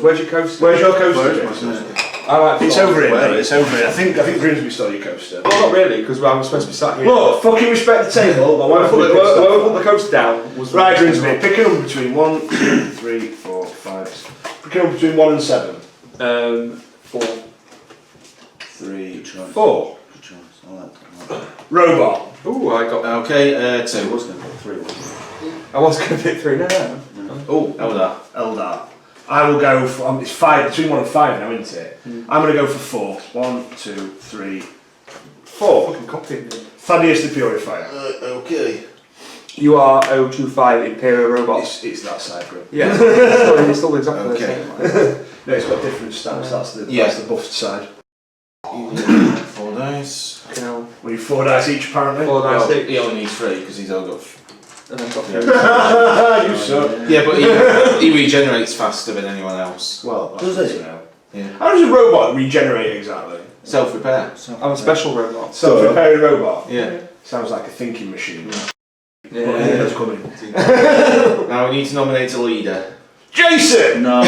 Where's your coaster? Where's your coaster? It's over here. It's over here. I think Grimsby stole your coaster. Well, not really, because I'm supposed to be sat here. Look, fucking respect the table. But where I put the coaster down was right, Grimsby. Pick a number between 1, 2, 3, 4, 5. Pick a number between 1 and 7. 4. 3. 4. Good choice. I like that. Robot. Ooh, I got. Okay, 2. I was going to put 3. I was going to pick 3. No. Oh, Eldar. I will go for. It's 5 between 1 and 5 now, isn't it? I'm going to go for 4. 1, 2, 3, 4. Fucking copying me. Thaddeus the Purifier. okay. You are 025 Imperial Robots. It's that side group. Yeah. It's still exactly the same. No, it's got different stats. That's the buffed side. 4 dice. We need 4 dice each, apparently. 4 dice each. He only needs 3 because he's all got. And then got You suck. Yeah, but he regenerates faster than anyone else. Well, does it? Yeah. How does a robot regenerate exactly? Self-repair. I'm a special robot. Self-repairing robot? Yeah. Sounds like a thinking machine. Yeah. That's coming. Now we need to nominate a leader. Jason! No.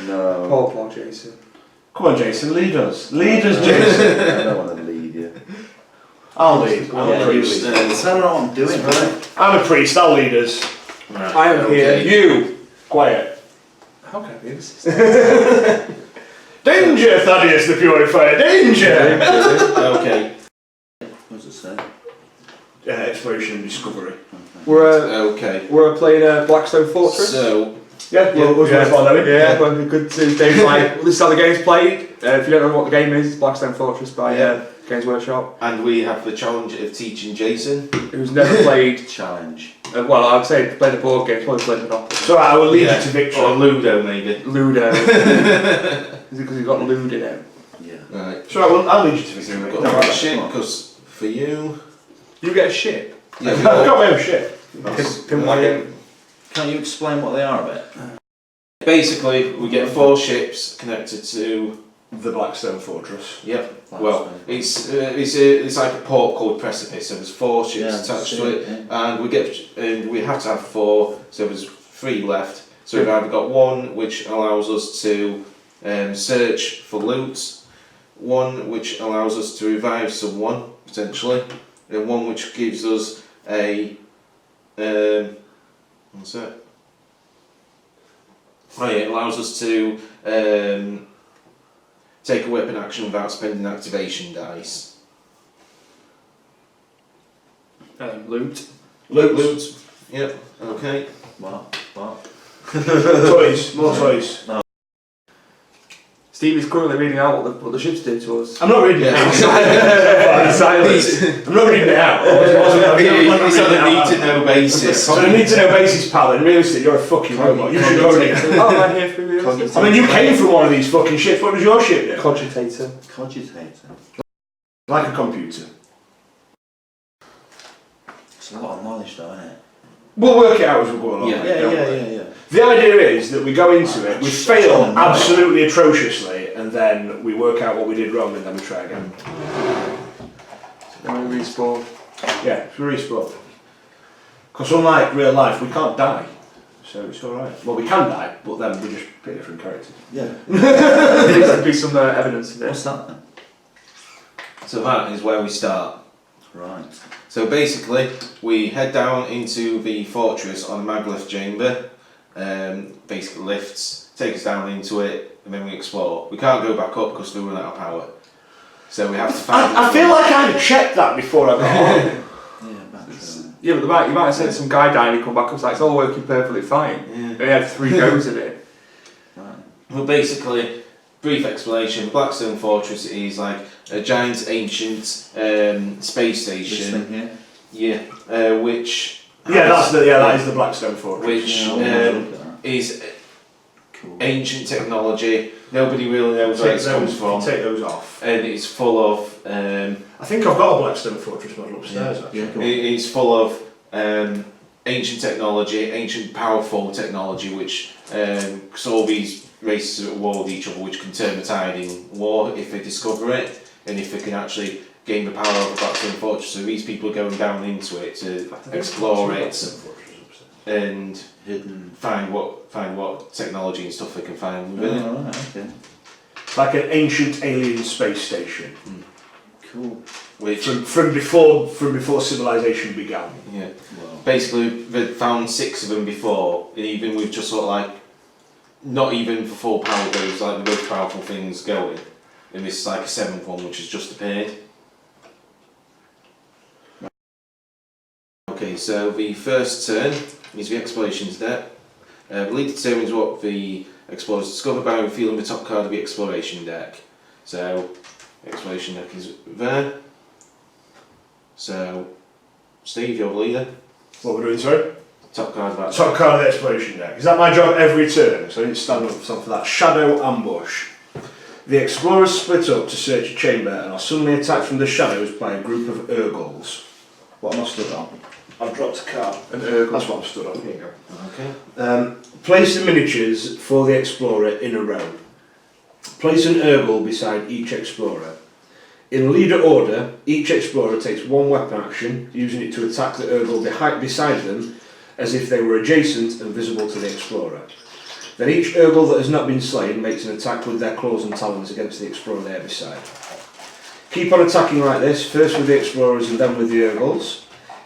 No. Poor Jason. Come on, Jason, lead us. Lead us, Jason. I don't want to lead you. I'll lead. I'm a priest. I don't know what I'm doing, right? I'm a priest, I'll lead us. Right. I am here. You! Quiet. How can I be this? Danger, Thaddeus the Purifier, danger! Okay. What does it say? Exploration and discovery. We're playing Blackstone Fortress. So, yeah, well, good to Dave's like, well, this is how the game's played. If you don't know what the game is, it's Blackstone Fortress by Games Workshop. and we have the challenge of teaching Jason. Who's never played. Challenge. Well, I'd say played a board game, probably played Monopoly. So I will lead you to victory. Or Ludo, maybe. Ludo. Is it because you've got Ludo in it? Yeah. Right. So I'll lead you to victory. We've got a ship, because for you... You get a ship? Yeah, I've got my own ship. Can you explain what they are a bit? Basically, we get 4 ships connected to the Blackstone Fortress. Yep. Well, it's like a port called Precipice. So there's 4 ships attached to it, and we have to have 4. So there's 3 left. So we've either got 1 which allows us to search for loot, 1 which allows us to revive someone potentially, and 1 which gives us a what's that? Oh yeah, it allows us to take a weapon action without spending activation dice. Loot. Loot. Yep. Okay. What? Toys. More toys. No. Steve is currently reading out what the ships do to us. I'm not reading it out. Silence. I'm not reading it out. It's on a need-to-know basis. So a need-to-know basis, pal, and realistically, you're a fucking robot. You should already... Oh, am I here for realistic? I mean, you came from one of these fucking ships. What does your ship do? Cogitator. Like a computer. It's a lot of knowledge though, isn't it? We'll work it out as we go along. Yeah. The idea is that we go into it, we fail absolutely atrociously, and then we work out what we did wrong, and then we try again. Then we respawn. Yeah, it's really sport. Because unlike real life, we can't die. So it's alright. Well, we can die, but then we just pick different characters. Yeah. There needs to be some evidence of it. What's that then? So that is where we start. Right. So basically, we head down into the fortress on a maglev chamber. Basically lifts, take us down into it, and then we explore. We can't go back up because we run out of power. So we have to find... I feel like I checked that before I got on. Yeah, but you might have said some guy died and he come back up, it's like, it's all working perfectly fine. Yeah. He had 3 goes at it. Right. Well, basically, brief explanation, the Blackstone Fortress is like a giant ancient space station. This thing here? Yeah, which... that is the Blackstone Fortress. Which is ancient technology. Nobody really knows where it's come from. Take those off. And it's full of... I think I've got a Blackstone Fortress model upstairs actually. It's full of ancient technology, ancient powerful technology, which because all these races are at war with each other, which can turn the tide in war if they discover it, and if they can actually gain the power of the Blackstone Fortress. So these people are going down into it to explore it. and Hidden. find what technology and stuff they can find within it. Right, okay. It's like an ancient alien space station. Cool. Which From before civilization began. yeah, Well, basically they found 6 of them before, and even with just sort of like not even for full power, but it was like the most powerful things going. And this is like a 7th one which has just appeared. Okay, so the first turn is the explorations deck. The lead determines what the explorers discover by revealing the top card of the exploration deck. So, exploration deck is there. So, Steve, you're the leader. What we're doing, sorry? Top card of that. Top card of the exploration deck. Is that my job every turn? So I need to stand up for something for that. Shadow ambush. The explorers split up to search a chamber and are suddenly attacked from the shadows by a group of Urgles. What am I stood on? I've dropped a card. An Urgle. That's what I'm stood on. Here you Okay. go. Place the miniatures for the explorer in a row. Place an Urgle beside each explorer. In leader order, each explorer takes 1 weapon action, using it to attack the Urgle beside them, as if they were adjacent and visible to the explorer. Then each Urgle that has not been slain makes an attack with their claws and talons against the explorer they are beside. Keep on attacking like this, first with the explorers and then with the Urgles.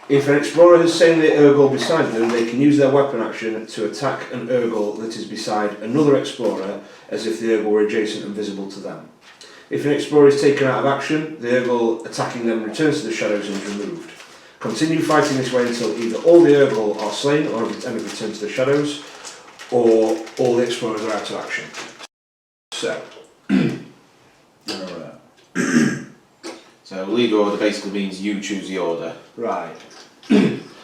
If an explorer has slain the Urgle beside them, they can use their weapon action to attack an Urgle that is beside another explorer, as if the Urgle were adjacent and visible to them. If an explorer is taken out of action, the Urgle attacking them returns to the shadows and is removed. Continue fighting this way until either all the Urgle are slain or have returned to the shadows, or all the explorers are out of action. So, alright. So, leader order basically means you choose the order. right.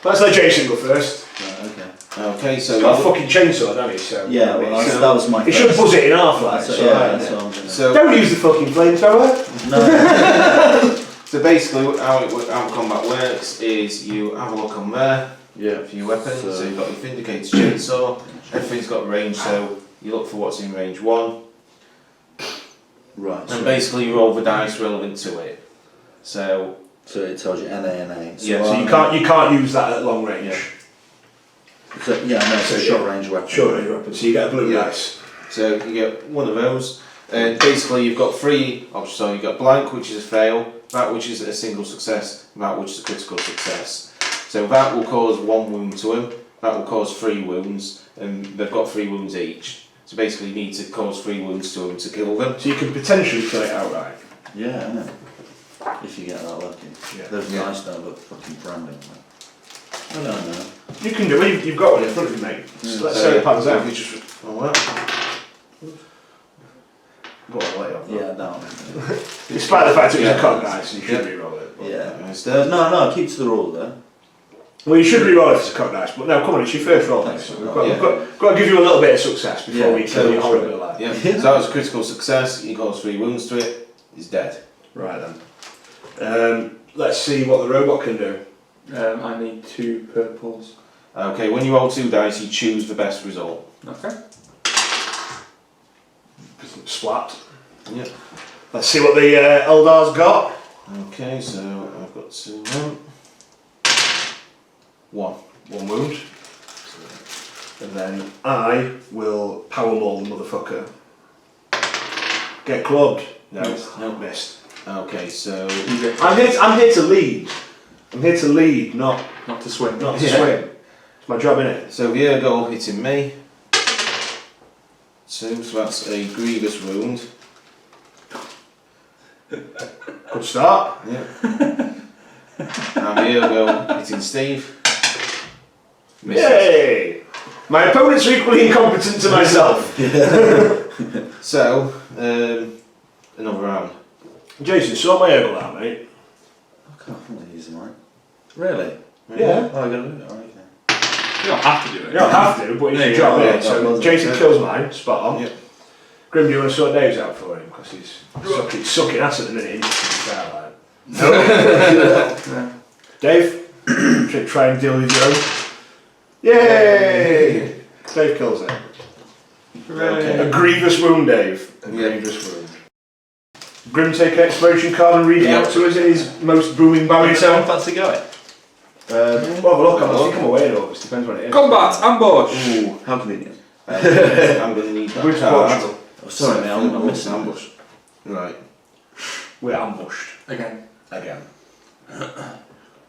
Let's let Jason go first. Right, okay. Okay, so He's got a fucking chainsaw, doesn't he? So, Yeah, well, that was my he should first. buzz it in half, like. So, So, yeah, right, that's what I'm gonna. so don't use the fucking flamethrower. No. So basically, how combat works is you have a look on there Yeah. for your weapons. So, So- you've got your Vindicator's chainsaw. Everything's got range, so you look for what's in range 1, Right. and So, basically you roll the dice relevant to it. So so it tells you NA and A. Yeah, So you can't use that at long range. Yeah. So, yeah, no, it's a short range weapon. Short range weapon. So you get a blue Yeah. dice. So you get one of those, and basically you've got 3 options. So you've got blank, which is a fail, that which is a single success, and that which is a critical success. So that will cause 1 wound to him, that will cause 3 wounds, and they've got 3 wounds each. So basically you need to cause 3 wounds to them to kill them. So you can potentially kill it outright. Yeah, I know. If you get that lucky. Yeah. Those Yeah. dice don't look fucking branding. I don't know. You can do it. You've got one in front of you, mate. So let's see how it pans out. You just roll that. Go on, let it off. Yeah, that one. Despite the fact it was Yeah. a cock dice, you should Yeah. re-roll it. But- Yeah. Instead. No, keep to the rule there. Well, you should re-roll it if it's a cock dice, but no, come on, it's your first roll. Thanks. So Yeah. we've got to give you a little bit of success before Yeah. we kill you horribly like. Yeah. So that was a critical success. You cause 3 wounds to it. He's dead. Right then. Let's see what the robot can do. I need 2 purples. Okay. When you roll 2 dice, you choose the best result. Okay. Splat. Yeah. Let's see what the Eldar's got. Okay. So I've got 2. 1. 1 wound. And then I will power maul the motherfucker. Get clubbed. No, No. missed. Okay. So You get I'm here to lead. I'm here to lead, not not to swim. to Yeah. swim. It's my job, innit? So the air goal hitting me. 2, so that's a grievous wound. Good start. Yeah. And the air goal hitting Steve. Misses. Yay! My opponents are equally incompetent to myself. So, another round. Jason, sort my Urgle out, mate. I can't really use mine. Really? Yeah. Oh, I gotta do it. Oh, okay. You don't have to do it. You don't have to, but it's your Yeah, job, yeah, innit? So well, Jason yeah. kills mine, spot on. Yeah. Grim, do you want to sort Dave's out for him? Because he's sucking ass at the minute, isn't he? No. Dave, should try and deal with your own. Yay! Dave kills it. Okay. A grievous wound, Dave. A Yeah. grievous wound. Grim, take an exploration card and read it Yeah. out to us in his most booming baritone. Fancy going? Well, have a look. I think I'm away in August. Depends when it is. Combat, ambush. Ooh, how convenient. I'm going to need that Which card. Portugal? Oh, sorry, mate, I'm missing an ambush. Right. We're ambushed. Again.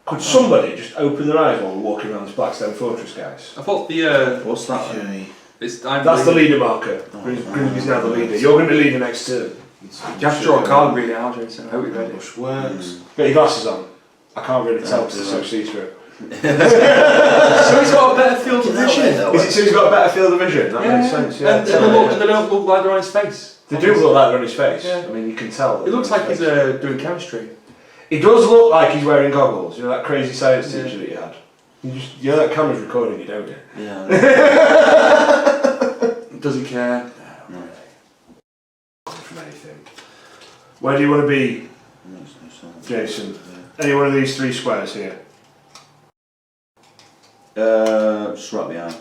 Could somebody just open their eyes while we're walking around this Blackstone Fortress, guys? I thought the What's that? Okay. That's the leader marker. Grimsby's now the leader. You're going to be leader next turn. You have to draw a card and read it out, Jason. I hope you're ready. Ambush works. Got your glasses on. I can't really tell because it's so see-through. So he's got a better field of vision. Is it so he's got a better field of vision? That makes sense, yeah. And they don't look like they're on his face. They do look like they're on his face. Yeah. I mean, you can tell. It looks like he's doing chemistry. It does look like he's wearing goggles. You know that crazy science teacher that you had? You know that camera's recording you, don't you? Yeah. Doesn't care. No. From anything. Where do you want to be, Jason? Any one of these three squares here? Just right behind.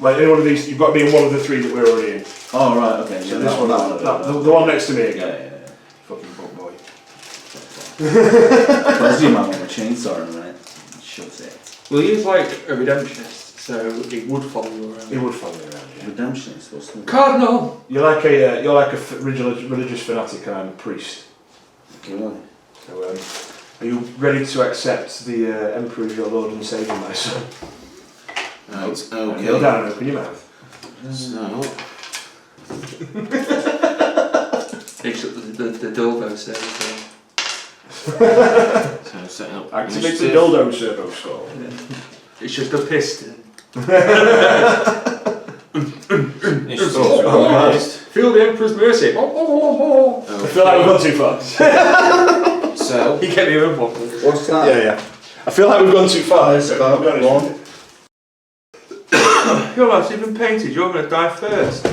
Like any one of these, you've got to be in one of the three that we're already in. Oh, right, okay. So Yeah, this one, the one next to me again. Yeah. Fucking book boy. Where's your man with a chainsaw in a minute? Shut it. Well, he's like a redemptionist, so he would follow you around. He would follow you around, yeah. Redemptionist, what's the... Cardinal! You're like a religious fanatic and I'm a priest. Really? So, are you ready to accept the Emperor as your Lord and Saviour, my son? Right, Kneel okay. down and open your mouth. So, Except the dildo says. so setting up. Activate the dildo servo skull. It's just a piston. Feel the Emperor's mercy. I feel like we've gone too far. So, He kept me in one. What's that? Yeah. I feel like we've gone too far. Let's go. I'll be honest with you. Your life's even painted, you're going to die first.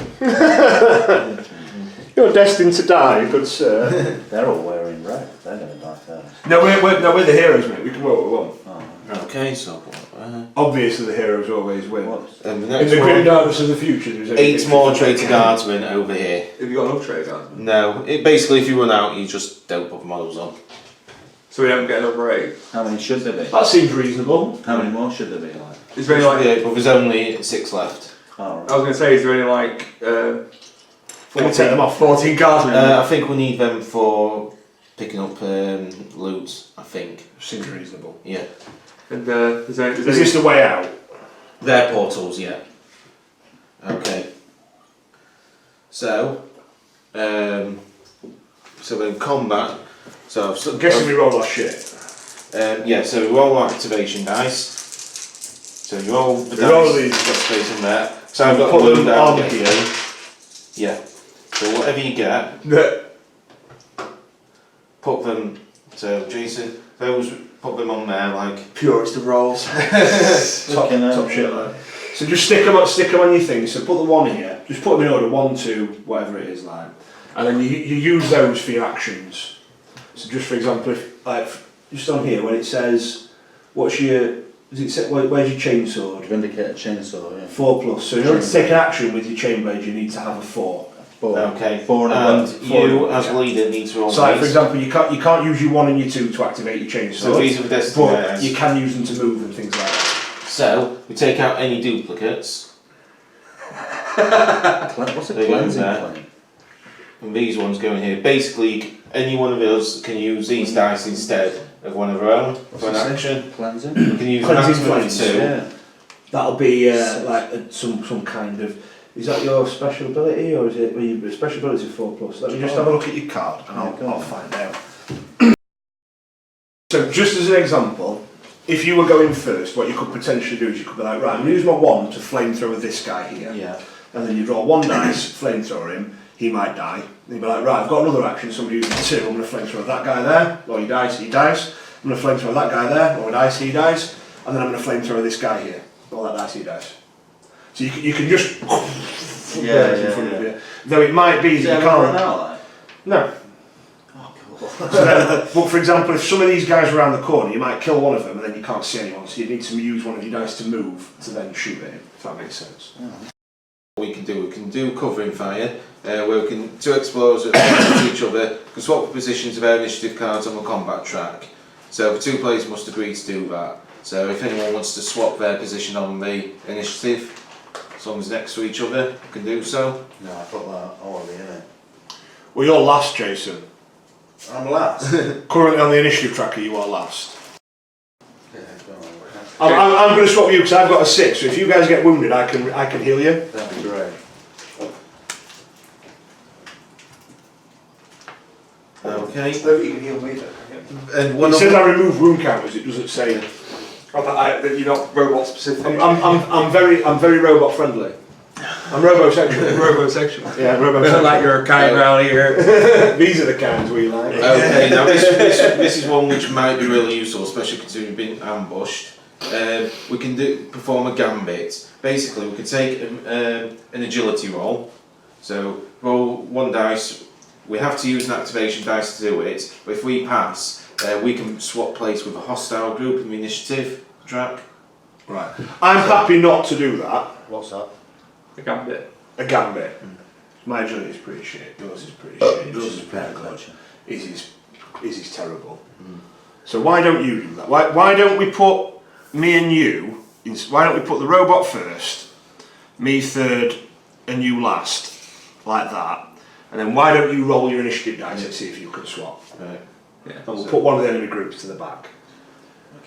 You're destined to die, good sir. They're all wearing red. They're going to die first. No, we're the heroes, mate. We can work what we want. Oh. okay, so Obviously, the heroes always win. What? the In next the grim one, darkness of the future, there's only 8 more traitor guardsmen over here. Have you got enough trade guards? No, basically if you run out, you just don't put models on. So we don't get another 8. How many should there be? That seems reasonable. How many more should there be? Like? Is there any like... Yeah, but there's only 6 left. Oh, right. I was going to say, is there any like... Can we take them off? 14 cards? I think we need them for picking up loot, I think. Seems reasonable. Yeah. And is this the way out? Their portals, yeah. Okay. So, so in combat, so I'm guessing we roll our shit. yeah, so we roll our activation dice. So you roll the We dice, roll these. got space in there. So I've got Put blue them down on here. here. Yeah. So whatever you get, put them. So Jason, those put them on there like purest of rolls. top shit, like. So just stick them on your thing. So put the one here. Just put them in order 1, 2, whatever it is, like. And then you use those for your actions. So just for example, if like just on here when it says, what's your where's your chainsword? Vindicate a chainsaw, yeah. 4+. So in order to take an action with your chain blade, you need to have a 4. 4. okay. 4 and above. You as leader need to roll. So like, for these. example, you can't use your 1 and your 2 to activate your chainsaw. So these are the destiny but bears. you can use them to move and things like that. So we take out any duplicates, What's a There you go, cleansing there. flame? and these ones go in here. Basically, any one of us can use these dice instead of one of our own for an action. Cleansing? We can use a Cleansing maximum of flames, 2. Yeah. That'll be some kind of. Is that your special ability or is it? Well, your special ability is 4+. Let me just have a look at your card and I'll find out. So just as an example, if you were going first, what you could potentially do is you could be like, right, I'm going to use my 1 to flamethrower this guy here. Yeah. And then you draw 1 dice, flamethrower him, he might die. And you'd be like, right, I've got another action, somebody using 2, I'm going to flamethrower that guy there, or he dies. I'm going to flamethrower that guy there, or he dies, and then I'm going to flamethrower this guy here, or that dice, he dies. So you can just in front of you. Though it might be that you can't. No. Oh, cool. So then, but for example, if some of these guys are around the corner, you might kill one of them and then you can't see anyone, so you need to use one of your dice to move to then shoot at him, if that makes sense. What we can do covering fire, where we can, 2 explorers at each other, can swap positions of our initiative cards on the combat track. So the 2 players must agree to do that. So if anyone wants to swap their position on the initiative, as long as next to each other, can do so. No, I put that already in it. Well, you're last, Jason. I'm last. Currently on the initiative tracker, you are last. Yeah, go on. I'm going to swap you because I've got a 6. So if you guys get wounded, I can heal you. That'd be great. Okay. You can heal me then. And one It of says I remove wound counters. It doesn't say. That you're not robot specific. I'm very robot friendly. I'm robosexual. Robosexual. Yeah, Not robosexual. like you're a kind around here. These are the kinds we like. Okay, now this is one which might be really useful, especially considering being ambushed. We can perform a gambit. Basically, we can take an agility roll. So roll 1 dice. We have to use an activation dice to do it. But if we pass, we can swap place with a hostile group in the initiative track. Right. I'm happy not to do that. What's that? The gambit. A gambit. My agility is pretty shit. Yours is pretty shit. Yours is pretty pretty good. good. Izzy's terrible. So why don't you do that? Why don't we put me and you? Why don't we put the robot first, me third, and you last, like that? And then why don't you roll your initiative dice and see if you can swap? Right. Yeah. And we'll put one of the enemy groups to the back.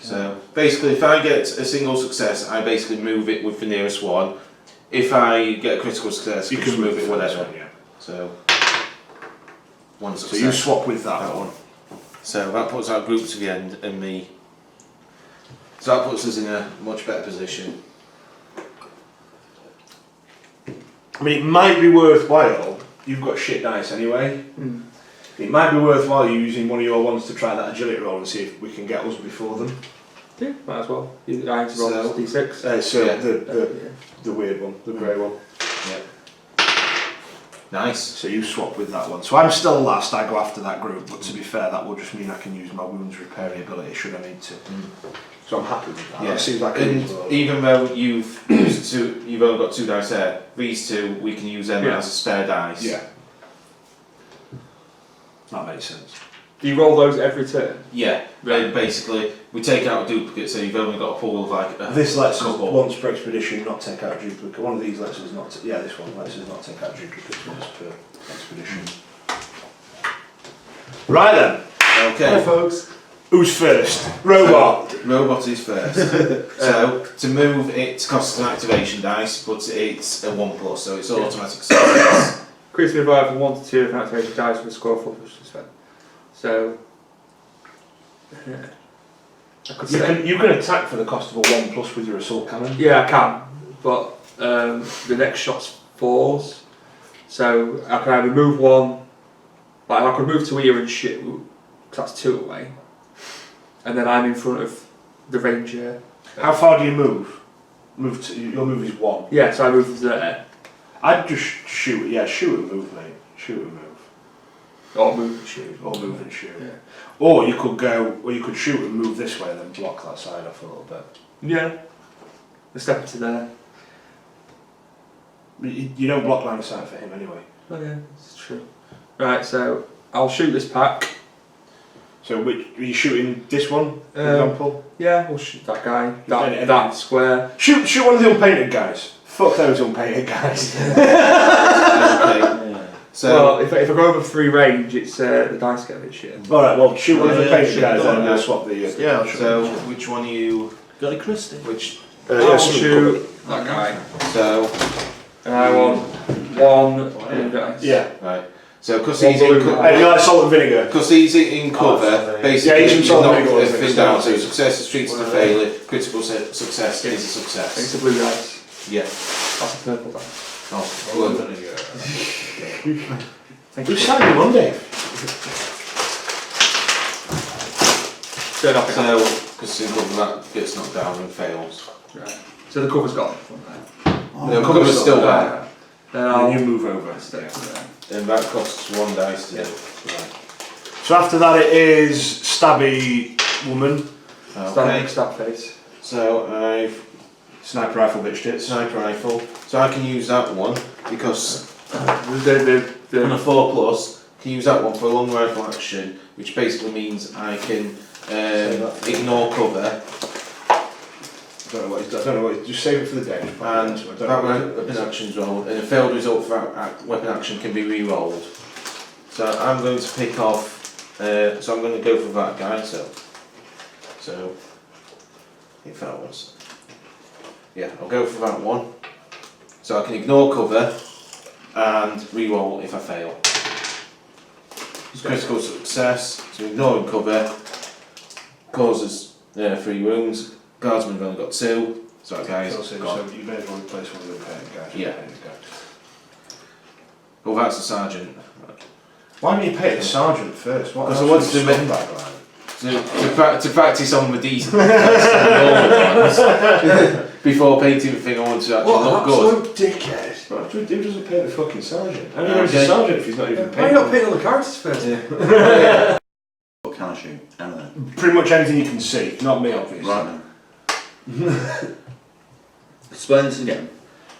So basically, if I get a single success, I basically move it with the nearest one. If I get a critical success, You I can just move it to this whatever. one, yeah. So one So success. you swap with that one. So that puts our group to the end and me. So that puts us in a much better position. I mean, it might be worthwhile. You've got shit dice anyway. It might be worthwhile you using one of your ones to try that agility roll and see if we can get us before them. Yeah, might as well. I need to roll So- D6. So Yeah. the weird one, the grey one. Nice. So you swap with that one. So I'm still last. I go after that group. But to be fair, that will just mean I can use my wounds repair ability should I need to. So I'm happy with that. Yeah. That seems like a And reasonable- even though you've only got 2 dice there. These 2 we can use them Yeah. as a spare dice. Yeah. That makes sense. Do you roll those every turn? Yeah. Right. Basically, we take out a duplicate, so you've only got a pool of like. This lets us couple. once per expedition not take out duplicate. One of these lets us not. This one lets us not take out duplicates once per expedition. Right then. Okay. folks. Who's first? Robot. Robot is first. So to move it costs an activation dice, but it's a 1+, so it's automatic success. Increase the revive from 1 to 2 if an activation dice with a score of 4 plus spend. So I could say You can attack for the cost of a 1+ with your assault cannon. yeah, I can, but the next shot's 4s, so I can either move 1, like I could move to here and shoot, because that's 2 away, and then I'm in front of the ranger. How far do you move? Your move is 1. Yeah, so I move there, I'd just shoot. Yeah, shoot and move, mate. Shoot and move. or move and shoot. Or move and shoot. Yeah. Or you could go. Or you could shoot and move this way, and then block that side off a little bit. Yeah. A step to there. But you don't block line of sight for him anyway. Oh yeah, it's true. Right, so I'll shoot this pack. So are you shooting this one, for example? Yeah, we'll shoot that guy. Any- That square. Shoot one of the unpainted guys. Fuck those unpainted guys. Okay. Yeah. So Well, if I go over 3 range, it's the dice get a bit shit. Alright, well, shoot one of the Yeah, painted shoot guys one, and yeah. we'll swap the... Yeah, I'll shoot. so which one are you? Got a Christie? Which? I'll shoot that guy. So And I want 1 blue dice. Yeah. right. So because One he's in blue. Hey, you like salt and vinegar? because he's in cover, sorry. basically Yeah, he's in he's salt not and vinegar, everything isn't it? down. So success is treated as a failure. Critical success is a It's success. a blue dice. Yeah. That's a purple dice. Oh, blue. Who's signing Monday? Turn off. So because that gets knocked down and fails. Right. So the cover's gone from there. The cover's still there, Then And I'll you move over. step to there. and that costs 1 dice to do. So after that it is Stabby Woman. Okay. Stab face. So I've Sniper rifle bitch tits. sniper rifle. So I can use that one because The on a 4+, can use that one for a long rifle action, which basically means I can ignore cover I don't know what he's just save it for the day. And I don't that know. weapon action's rolled, and a failed result for that weapon action can be re-rolled. So I'm going to pick off, so I'm going to go for that guy, so if that was, yeah, I'll go for that one. So I can ignore cover and re-roll if I fail. It's critical success, so ignoring cover causes 3 wounds. Guardsman have only got 2, so that guy's So gone. you may as well replace one of the painted guys. Yeah. Well, that's the sergeant. Why don't you pay the sergeant first? What Because I else want to is make- scumbag like? To practice on the decent ones before painting the thing I want to actually look good. absolute dickhead. Right, who doesn't pay the fucking sergeant? How do you Okay. know he's a sergeant if he's not even Why paid? are you not paying all the characters first? What can I shoot? Anything. Pretty much anything you can see, not me obviously. Right then. Explain this again.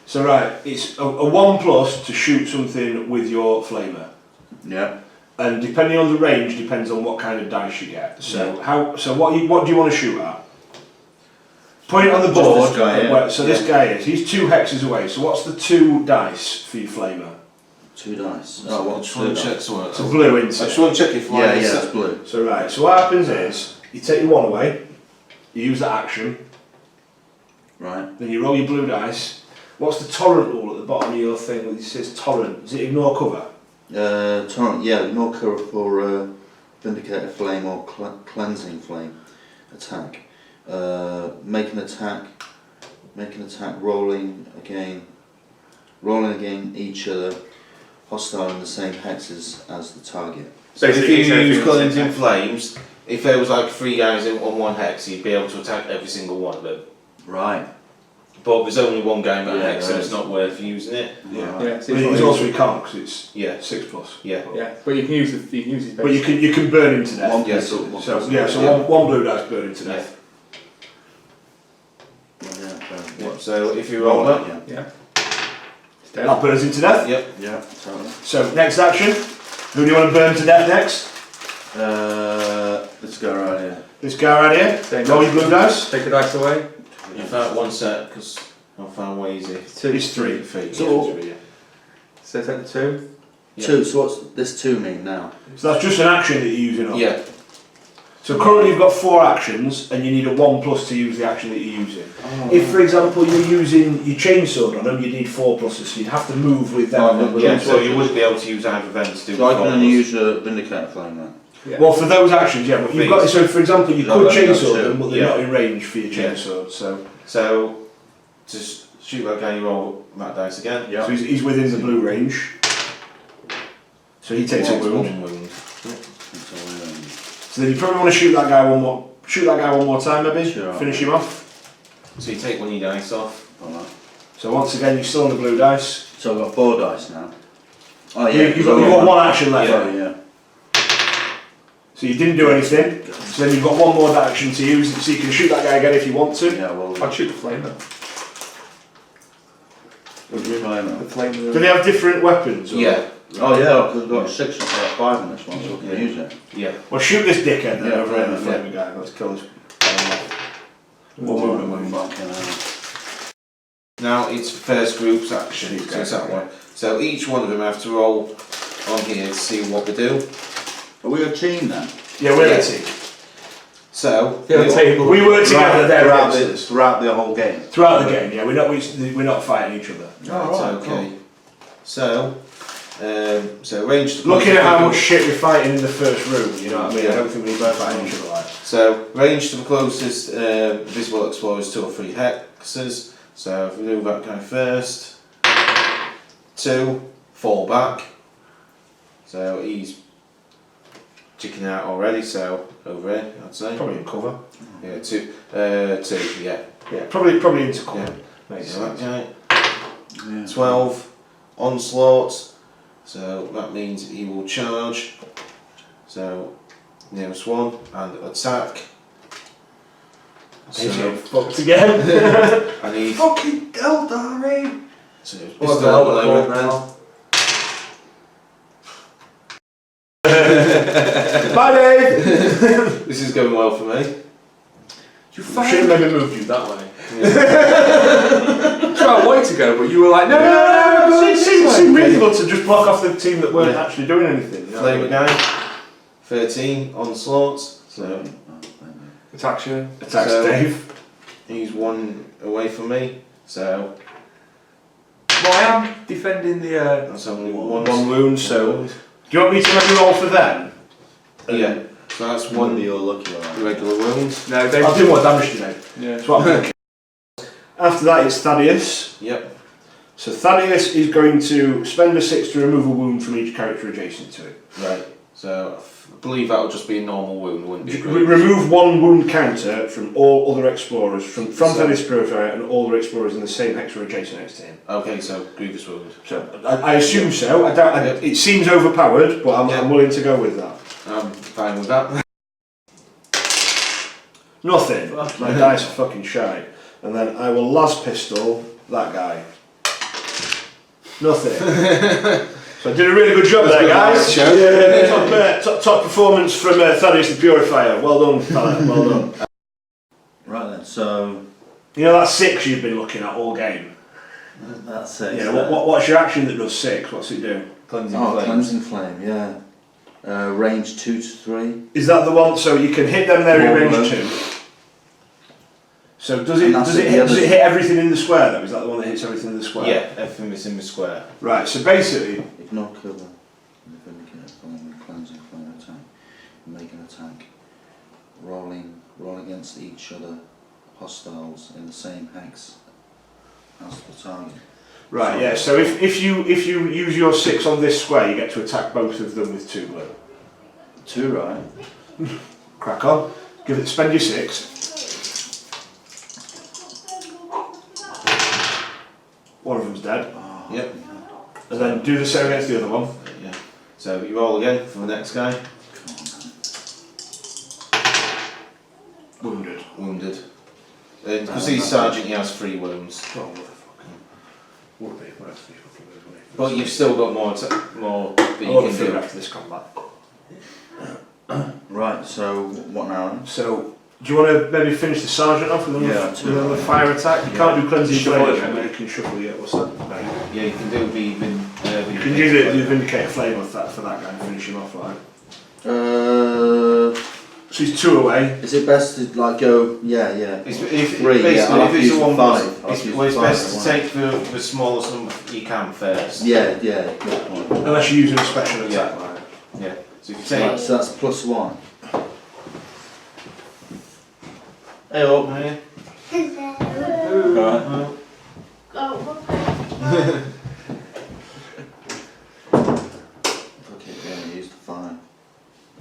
So right, it's a 1+ to shoot something with your flamer. Yeah. And depending on the range, depends on what kind of dice you get. So what do you want to shoot at? Put it on the Just board. this guy here. This guy is. He's 2 hexes away. So what's the 2 dice for your flamer? 2 dice. Oh, well, what's just want the to check somewhere. It's a blue, I isn't just it? want to check if Yeah, it's blue. So right. So what happens is you take your 1 away. You use that action. Right. Then you roll your blue dice. What's the torrent rule at the bottom of your thing? Where it says torrent. Does it ignore cover? Torrent, yeah, no cover for Vindicator Flame or Cleansing Flame attack. Make an attack, rolling again each other, hostile in the same hexes as the target. So if Basically, you it's everything use at the Cleansing same time. Flames, if there was like 3 guys on one hex, you'd be able to attack every single one of them. Right. But there's only one guy in that Yeah, hex, so there it's is. not worth using it. Yeah. Right. Yeah, so But he's also he can't because it's Yeah, 6+. yeah. yeah, but you can use his base. But you can burn him to death. One Yeah, pistol, one So pistol. yeah, so Yeah. one blue dice burn him to death. Yeah. So if you roll that, Yeah. Yeah. That burns him to death. yep. Yeah, totally. So next action. Who do you want to burn to death next? Let's go right here. This guy right here. Same Roll dice. your blue dice. Take the dice away. In fact, one set, because I found way easy. 2. It's 3. 3. So- yeah. So take the 2. Yeah. 2, so what's this 2 mean now? So that's just an action that you're using up. Yeah. So currently you've got 4 actions and you need a 1+ to use the action that you're using. If for example you're using your chainsaw on them, you need 4+, so you'd have to move with them. Yeah, so you wouldn't be able to use either of them to do So I can the only use a Vindicator Flame then? Yeah. Well, for those actions, yeah, but you've got, so for example you No, could I've got chainsaw 2. them, but they're Yeah. not in range for your Yeah. chainsaw, so. So, just shoot that guy, you roll that dice again. Yeah. So he's within the blue range. So he takes a Takes wound. 1 wound. So then you probably want to shoot that guy one more time maybe, Sure. finish him off. So you take one of your dice off. Alright. So once again you're still on the blue dice. So I've got 4 dice now. Oh yeah, You've got 1 action left. Yeah, yeah. So you didn't do anything, so then you've got 1 more action to use, so you can shoot that guy again if you want to. Yeah, well, I'd shoot the flame then. what do you mean? The flame. Do they have different weapons? Or? Yeah, Oh yeah, because I've got 6 or 5 in this one, so I can use it. yeah. Well, shoot this dickhead then Yeah, over there, the yeah. flaming guy. Let's kill this. One movement fucking Now it's first group's action, so it's that one. So each one of them have to roll on here to see what they do. Are we a team then? Yeah, we're Yeah. a team. So, Yeah, the table. We work together there Throughout the whole game. throughout the game. Yeah, we're not fighting each other. right, okay. So, so range to Looking at how much closest shit we're fighting in the first room, you know what I mean? I Yeah. don't think we need to fight each other like. So range to the closest visible explorer is 2 or 3 hexes. So if we do that guy first, 2, fall back. So he's chicking out already. So over here, I'd say. Probably in cover. Yeah, 2, yeah. Yeah, probably into cover. Yeah. Makes So that sense. guy, Yeah. 12 onslaught. So that means he will charge. So nearest one and attack. He's So getting fucked again. I need Fucking Eldari! to What's the hell called now? Bye, Dave. This is going well for me. Do You I should have maybe moved you that way. That's where I wanted to go, but you were like, no. It seemed reasonable to just block off the team that weren't actually doing anything. You know? Flame guy. 13 onslaught. So Attacks you. Attacks So- Dave. he's 1 away from me. So Well, I am defending the. that's only one. One wound, so. Do you want me to maybe roll for them? Yeah. So that's One of one your lucky line. regular wound. No, they. I'll do more damage to them. Yeah. That's what I'm thinking. After that, it's Thaddeus. Yep. So Thaddeus is going to spend a 6 to remove a wound from each character adjacent to it. Right. So I believe that would just be a normal wound, wouldn't be. Remove 1 wound counter from all other explorers from Thaddeus' periphery and all other explorers in the same hex or adjacent next to him. Okay, so grievous wound. So I assume so. I doubt. It seems overpowered, but I'm willing to go with that. I'm fine with that. Nothing. My dice are fucking shy. And then I will last pistol that guy. Nothing. So I did a really good job there, guys. Yeah, top performance from Thaddeus the Purifier. Well done, fella. Well done. Right then, so You know that 6 you've been looking at all game. that's it. Yeah. What's your action that does 6? What's it do? Cleansing Oh, flame. cleansing flame, yeah. Range 2 to 3. Is that the one? So you can hit them there in range Normal. 2. So does it And that's does it the hit, other- does it hit everything in the square though? Is that the one that hits everything in the square? Yeah, everything is in the square. Right. So basically, Ignore cover. Vindicate flame, cleansing flame attack. Make an attack. Roll against each other hostiles in the same hex as the target. right. Yeah. So if you use your 6 on this square, you get to attack both of them with 2 blue. 2, right? Crack on. Spend your 6. One of them's dead. Oh, Yep. And then do the same against the other one. Yeah. So you roll again for the next guy. Wounded. Wounded. Because he's sergeant, he has 3 wounds. Oh, motherfucker. Would be. Well, that's 3 fucking wounds, wouldn't it? But you've still got more that you I'll can figure do. after this combat. Right, so what now then? So, do you want to maybe finish the sergeant off with another, Yeah, with another fire attack? You can't do cleansing Shuffle flame, it, but maybe. you can shuffle it. What's that? No. Yeah, you can do the You can do the Vindicator Flame with that for that guy and finish him off like. So he's 2 away. Is it best to like go? Yeah. If 3, basically, yeah, I'll have if to it's use a one 5. plus, I'll it's, use well, it's 5, best to won't take the smallest number you can first. Yeah, good point. Unless you're using a special attack line. Yeah. So if you take. Right, so that's +1. Hey up. Yeah. Okay, yeah, use the 5.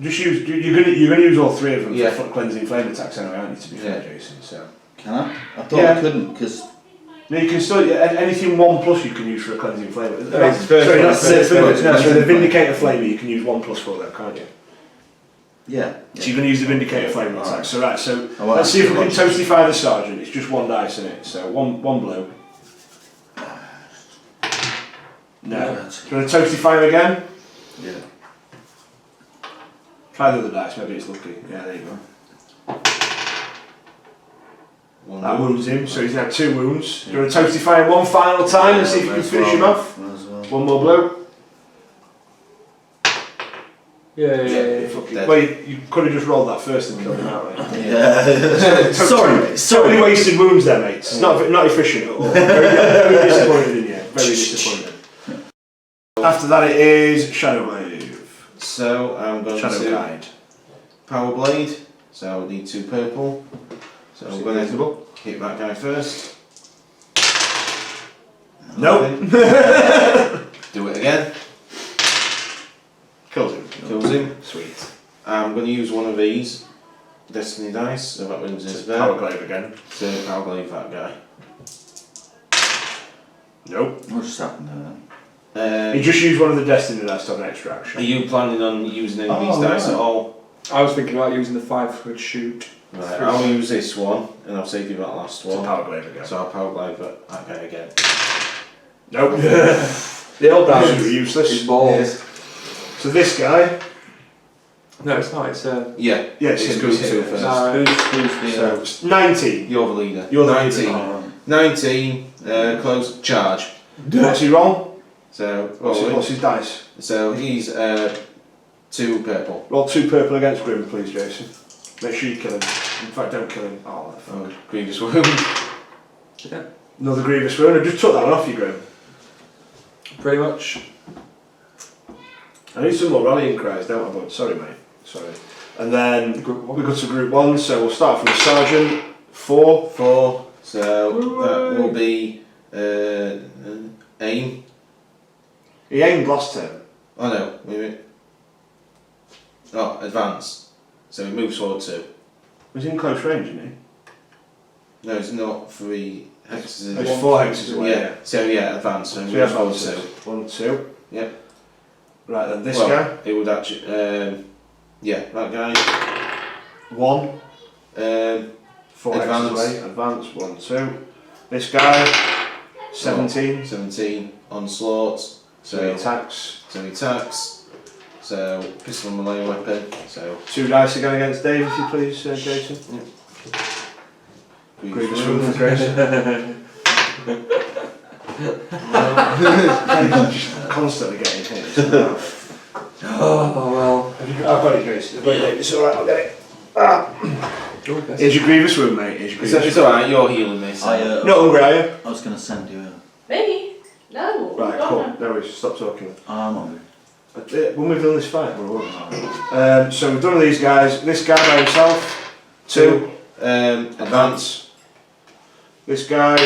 Just use. You're gonna use all 3 of them Yeah. for cleansing flame attacks anyway, aren't you? To be fair, Yeah. Jason. So. Can I? I thought Yeah. I couldn't because No, you can still anything 1+ you can use for a cleansing flame. it's Sorry, first that's one. it. So the Cleansing Vindicator Flame you can use 1+ for them, can't you? yeah. So you're going to use the Vindicator Flame attack. So right, so I won't let's see if we can actually toastify the sergeant. It's just 1 dice in it. So one blue. No. Yeah. Do you want to toastify him again? Yeah. Try the other dice. Maybe it's lucky. Yeah, there you go. One That wound. wounds him. So he's now 2 wounds. Do you want to toastify him one final time and see if you can finish him off? Might as well. 1 more blue. Yeah. Fucking- Dead. Well, you could have just rolled that first and killed him out. Right? Yeah. Totally sorry. wasted wounds there, mate. It's not efficient at all. Very disappointed in you. Very disappointed. After that, it is Shadow Wave. So I'm going Shadow to Guide. Power Blade. So I'll need 2 purple. So I'm going to hit that guy first. Nope. Do it again. Kills him. Kills him. Sweet. I'm going to use one of these Destiny dice. So that wins this there. Power Glaive again. So Power Blade that guy. Nope. What just happened there? He just used one of the Destiny dice to have an extra Are action. you planning on using any of these Oh, dice right. at all? I was thinking about using the 5-foot shoot. Right, I'll use this one and I'll save you that last It's a one. Power Glaive again. So I'll Power Blade that guy again. Nope. The old This is dice. useless. His balls. So this guy No, it's not. It's Yeah, Yes, it's it's group him. two first. No. Who's So the... it's 19. You're the leader. You're the 19. leader. Alright. 19, close, charge. What's he roll? So, What's his dice? so he's 2 purple. Roll 2 purple against Grim, please, Jason. Make sure you kill him. In fact, don't kill him. Oh, what the fuck. Oh, grievous wound. yeah, Another grievous wound. I just took that one off you, Grim. pretty much. I need some more rallying cries, don't I, bud? Sorry, mate. Sorry. And then Group one. we go to group 1, so we'll start from the sergeant. 4. 4, so that will be aim. He aimed last turn. Oh no, wait a minute. Oh, advance. So he moves forward 2. He's in close range, isn't he? No, it's not 3 hexes. It's 4 hexes away. Yeah, so yeah, advance. So So he he moves has forward 2. 1, 2. Yep. Right then, this Well, guy. It would actually, yeah, that guy. 1. 4 hexes Advance. away. Advance. 1, 2. This guy. 17. 17, onslaught. So he attacks. So he attacks. So pistol and melee weapon. So 2 dice again against Dave, if you please, Jason. Grievous wound for Jason. Just constantly getting hit. Oh well. I've got it, Jason. I've got it. It's alright, I'll get it. Do it, guys. Here's your grievous wound, mate. Here's your grievous It's alright, you're healing me. So. Not hungry, are you? I was going to send you a... Me? No. Right, God, cool. no. No worries, stop talking. I'm hungry. When we've done this fight, we're all so we've done these guys. This guy by himself. 2. Advance. This guy.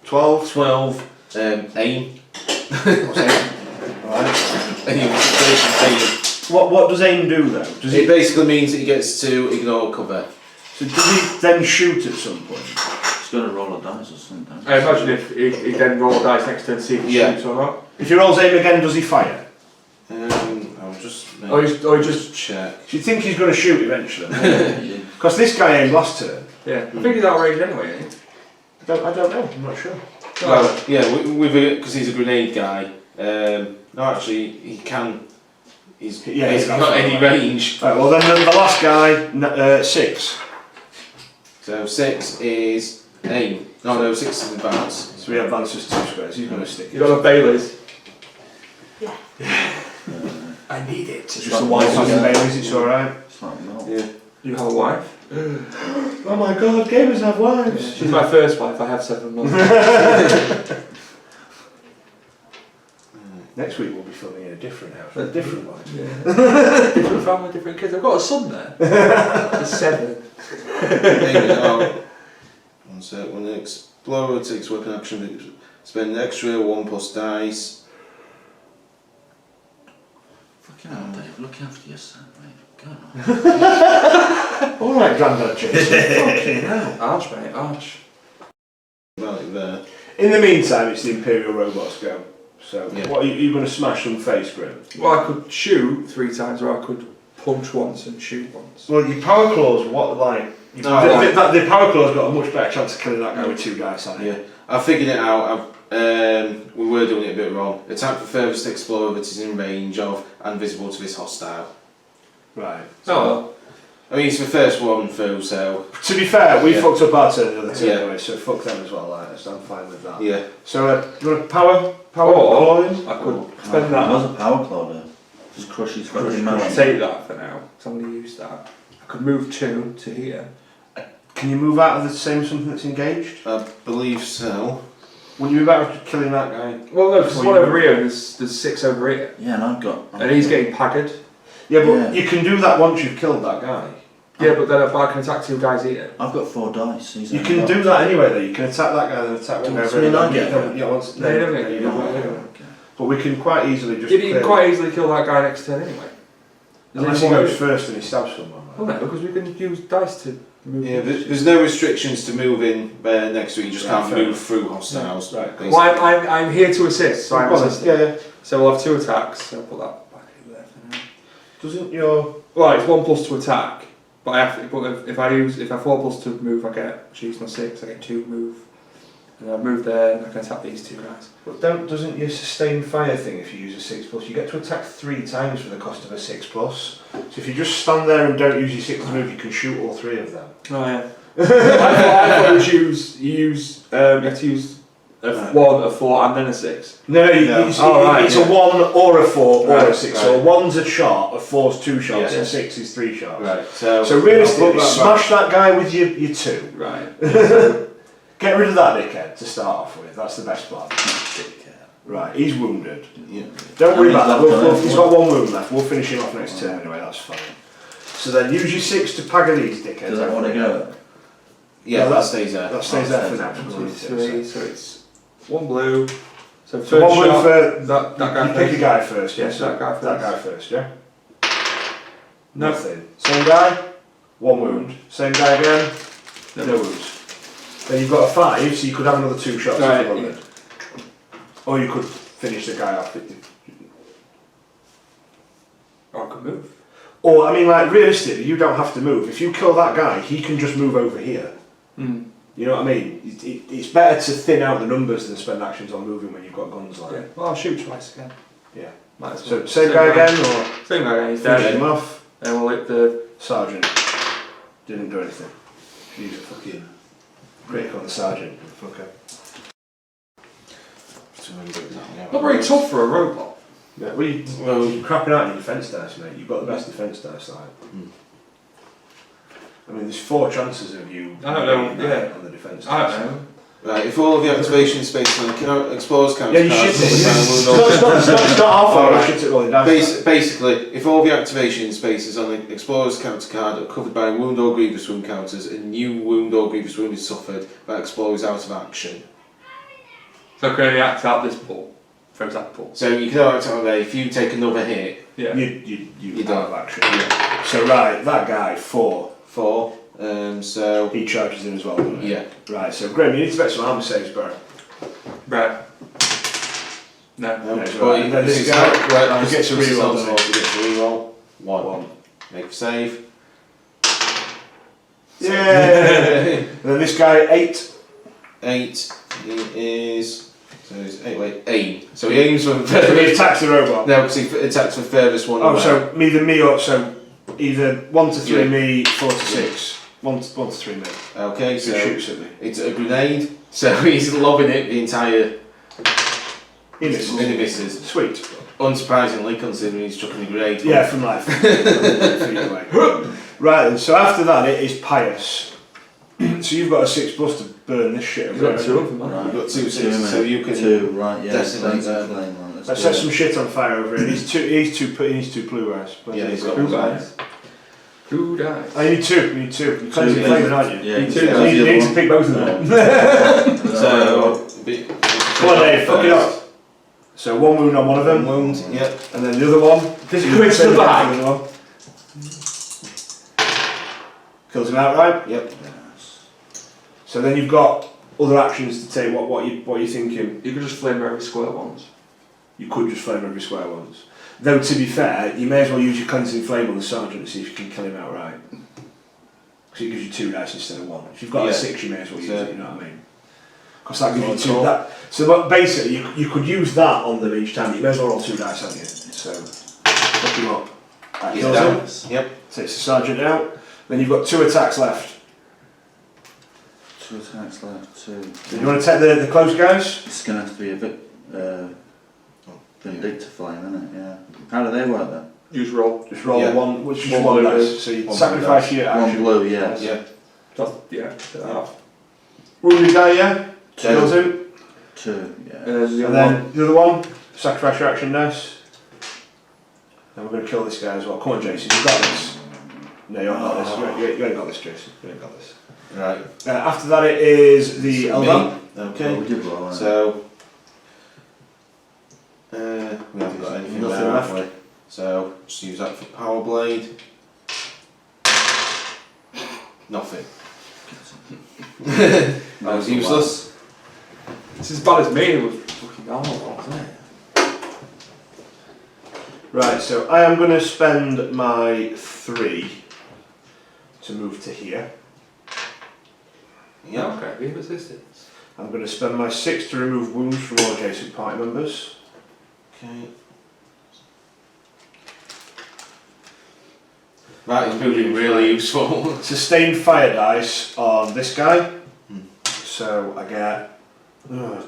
12. 12. Aim. What's aim? Alright. Aim. What does aim do though? Does It he, basically means that he gets to ignore cover. so does he then shoot at some point? He's got to roll a dice or something. I imagine if he then roll a dice next turn to see if he Yeah. shoots or not. If he rolls aim again, does he fire? I'll just Or he just check. Do you think he's going to shoot eventually? Yeah. Because this guy aimed last turn. yeah. I think he's outraged anyway. Isn't he? I don't know. I'm not sure. Well, yeah, because he's a grenade guy. No, actually, he can. He's Yeah, he's he's got got any range. Right, well then the last guy, 6. So 6 is aim. No, 6 is advance. So he advances 2 squares. He's going to stick. You got the Baileys. I need it. It's Just like the white milk, and yeah. Baileys, it's alright. It's like milk. Yeah. You have a wife. Oh my god, gamers have wives. She's my first wife. I have 7 months. Next week we'll be filming in a different house with a different wife. Yeah. Different family, different kids. I've got a son there. He's 7. Aim it out. One sec. When the explorer takes weapon action, spend an extra 1+ dice. Fucking hell, Dave, look after your son, mate. God. Alright, Grandad Jason. Fucking hell. Arch, mate. Arch. Right there. In the meantime, it's the Imperial robots go. So, Yeah. what are you going to smash them face, Grim? Well, I could shoot 3 times, or I could punch once and shoot once. Well, your power claws, what like? The power claw's got a much better chance of killing that guy with 2 dice on it. Yeah, I figured it out. We were doing it a bit wrong. Attack the furthest explorer that is in range of and visible to this hostile. Right. Oh, I mean, it's the first one through, so To be fair, we Yeah. fucked up our turn the other turn Yeah. anyway, so fuck them as well. Like, I'm fine with that. yeah. So, you want to power Or- claw him? I could Oh, spend It that. was a power claw there. Just crush his fucking melon. Take that for now, because I'm going to use that. I could move 2 to here. Can you move out of the same something that's engaged? I believe so. Wouldn't you move out of killing that guy? Well, no, because Well, one you- over here and there's 6 over here. Yeah, and I've got... And he's getting paggered. Yeah, but Yeah. you can do that once you've killed that guy. Yeah, but then I can attack 2 guys here. I've got 4 dice. He's You only can got- do that anyway though, you can attack that guy then attack Don't whatever. you mean I and get you don't- that? yeah, once- No, you don't get you that. don't. Okay. But we can quite easily just You can clear- quite easily kill that guy next turn anyway. Unless he goes first and he stabs someone. Well, no, because we can use dice to move. Yeah, there's no restrictions to move in next week. You just Right, can't fair move through hostiles. Right, cool. Well, I'm here to assist, so I'm Go on then. assisting. Yeah, yeah. So we'll have 2 attacks. So I'll put that back over there for now. Doesn't your... Well, it's 1+ to attack, but I have to, but if I 4+ to move, I get, which is my 6, I get 2 move. And I've moved there and I can attack these two guys. But doesn't your sustained fire thing, if you use a 6+, you get to attack 3 times for the cost of a 6+. So if you just stand there and don't use your 6th move, you can shoot all 3 of them. Oh yeah. I thought it was you have to use a 1, a 4 and then a 6. No, it's a 1 or a 4 or a 6. Right. So a 1's a shot, a 4's 2 shots, Yeah. and 6 is 3 shots. Right. So realistically, smash that guy with your 2. Right. Get rid of that dickhead to start off with. That's the best plan. Dickhead. Right, he's wounded. Yeah. Don't worry about he's that. He's got 1 wound left. We'll finish him off next turn anyway. That's fine. So then use your 6 to pagger these dickheads. Does that want to go? Yeah, No, that stays there. That stays there for now. 2, 3, so it's 1 blue. So first So 1 wound shot, for that guy you pick a first. guy first. Yes, that guy first. That guy first. Yeah. No. Nothing. Same guy. 1 wound. Same guy again. No wounds. Then you've got a 5, so you could have another 2 shots if you wanted. Or you could finish the guy off. Or I could move. Or, I mean, like, realistically, you don't have to move. If you kill that guy, he can just move over here. Mm. You know what I mean? It's better to thin out the numbers than spend actions on moving when you've got guns like Yeah. Well, I'll shoot twice again. Yeah. Might as So, well. same guy again, or Same guy again, he's finish dead. him off? Then we'll hit the... Sergeant. Didn't do anything. Use a fucking critical on the sergeant. Fucker. Not very tough for a robot. Yeah, well, you're crapping out your defence dice, mate. You've got the best defence dice, like. I mean, there's 4 chances of you I don't know, getting yeah. on the defence I dice. don't know. Right, if all of the activation spaces on the explorers count Yeah, you should. It's not our fault. I should rolling dice. Basically, if all the activation spaces on the explorer's counter card are covered by wound or grievous wound counters, a new wound or grievous wound is suffered, that explorer is out of action. So I can only act out this pull, for example. So you can act out there. If you take another hit, Yeah. You don't. don't have action. So right, that guy 4. 4. So He charges in as well, doesn't he? yeah. Right. So Graham, you need to make some armor saves, bro. Right. No. No, No, but right. Then this guy, he gets a reroll, doesn't he? He gets a reroll. 1. 1. Make a save. Yeah. And then this guy 8. 8. He is. So he's 8. Wait, aim. So he aims for. So he attacks the robot. No, because he attacks the furthest one. Oh, away. so either me or so either 1 to 3 Yeah. me, 4 to 6. 1 to 3 me. Okay, Who so shoots at me? it's a grenade. So he's lobbing it the entire. He misses. And he misses. Sweet. Unsurprisingly, considering he's chucking a grenade. Yeah, from life. 3 away. Right, then, so after that it is pious. So you've got a 6+ to burn this shit. You've got 2 of them, haven't Right. You've got 2 2 sixes, so you can. 2, right, yeah. decimate Flame, them. right, Let's set some shit on fire over here. He's two blue eyes. Yeah, he's got Who 1. dies? Who dies? I need 2. You need 2. You're cleansing yeah. flames, aren't you? Yeah, Me you too. can So see you the need other to pick both of them. one. So. Come on, Dave, fuck it up. So 1 wound on one of them. Wound, yep. And then the other one. Does it go into the bag? Other one. Kills him outright. Yep. So then you've got other actions to take. What you thinking? You could just flame every square once. You could just flame every square once. Though to be fair, you may as well use your cleansing flame on the sergeant and see if you can kill him outright. Because it gives you 2 dice instead of 1. If you've got a Yeah. 6, you may as well use So- it. You know what I mean? Because that gives you Well, 2. cool. That, so but basically, you could use that on them each time. You may as well roll 2 dice, haven't you? So fuck him up. Right, He's kills down. him. Yep. Takes the sergeant out. Then you've got 2 attacks left. 2 attacks left, 2. Do you want to take the close guys? It's going to have to be a bit vindictive flame, isn't it? Yeah. How do they work then? Use roll. Just roll Yeah. 1, which is One 1 blue dice. So you One sacrifice blue your One action. blue, yeah. Yeah. Just, yeah, set that off. Wounded guy, yeah? 2. Kills him. 2, yeah. And then the And other one. then the other one, sacrifice your action dice. And we're going to kill this guy as well. Come on, Jason, you've got this. No, you haven't got this. You ain't got this, Jason. You ain't got this. Right. After that, it is the Elder. Well, Okay. we did roll, So. We haven't got anything Nothing there, left. have we? So just use that for power blade. Nothing. That was useless. It's as bad as me with fucking armor, isn't it? Right, so I am going to spend my 3 to move to here. Yeah. Okay, we have assistance. I'm going to spend my 6 to remove wounds from all adjacent party members. Okay. That is moving really useful. Sustained fire dice on this guy. So I get... I